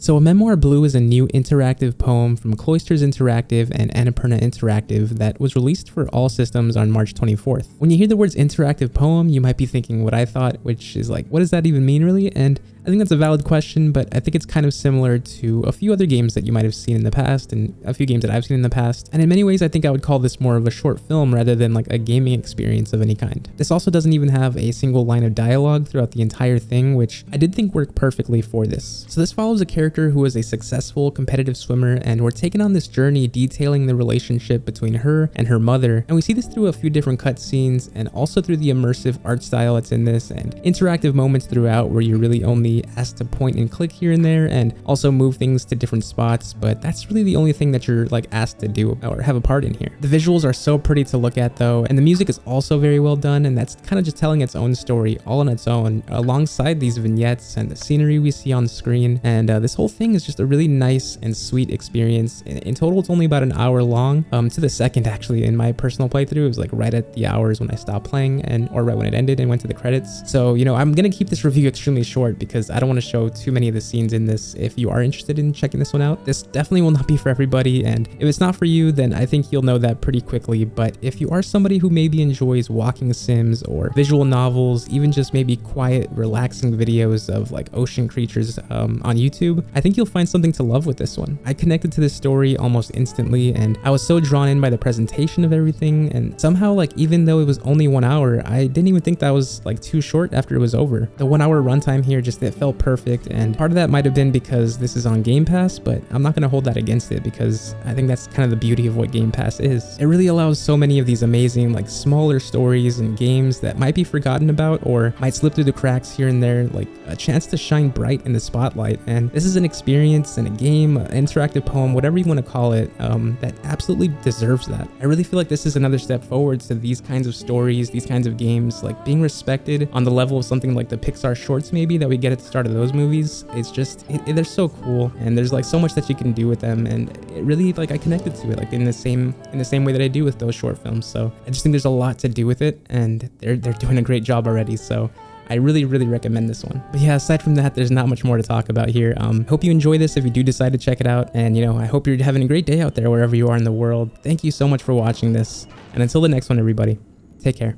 So A Memoir Blue is a new interactive poem from Cloisters Interactive and Annapurna Interactive that was released for all systems on March 24th. When you hear the words interactive poem, you might be thinking what I thought, which is like, what does that even mean really? And I think that's a valid question, but I think it's kind of similar to a few other games that you might have seen in the past and a few games that I've seen in the past. And in many ways, I think I would call this more of a short film rather than like a gaming experience of any kind. This also doesn't even have a single line of dialogue throughout the entire thing, which I did think worked perfectly for this. So this follows a character who is a successful competitive swimmer, and we're taken on this journey detailing the relationship between her and her mother. And we see this through a few different cutscenes and also through the immersive art style that's in this and interactive moments throughout where you're really only asked to point and click here and there and also move things to different spots, but that's really the only thing that you're like asked to do or have a part in here. The visuals are so pretty to look at though, and the music is also very well done, and that's kind of just telling its own story all on its own alongside these vignettes and the scenery we see on screen. And this whole thing is just a really nice and sweet experience. In total, it's only about an hour long, to the second actually. In my personal playthrough, it was like right at the hours when I stopped playing or right when it ended and went to the credits. So, you know, I'm gonna keep this review extremely short because I don't want to show too many of the scenes in this. If you are interested in checking this one out, this definitely will not be for everybody, and if it's not for you, then I think you'll know that pretty quickly. But if you are somebody who maybe enjoys walking sims or visual novels, even just maybe quiet, relaxing videos of like ocean creatures on YouTube, I think you'll find something to love with this one. I connected to this story almost instantly, and I was so drawn in by the presentation of everything, and somehow, like, even though it was only 1 hour, I didn't even think that was like too short after it was over. The 1 hour runtime here just, it felt perfect, and part of that might have been because this is on Game Pass, but I'm not going to hold that against it because I think that's kind of the beauty of what Game Pass is. It really allows so many of these amazing like smaller stories and games that might be forgotten about or might slip through the cracks here and there, like a chance to shine bright in the spotlight. And this is an experience and a game, an interactive poem, whatever you want to call it, that absolutely deserves that. I really feel like this is another step forward to these kinds of stories, these kinds of games, like being respected on the level of something like the Pixar shorts maybe that we get at the start of those movies. It's just, they're so cool, and there's like so much that you can do with them, and it really, like, I connected to it like in the same way that I do with those short films. So I just think there's a lot to do with it, and they're doing a great job already. So I really recommend this one. But yeah, aside from that, there's not much more to talk about here. Hope you enjoy this if you do decide to check it out, and you know, I hope you're having a great day out there wherever you are in the world. Thank you so much for watching this, and until the next one, everybody, take care.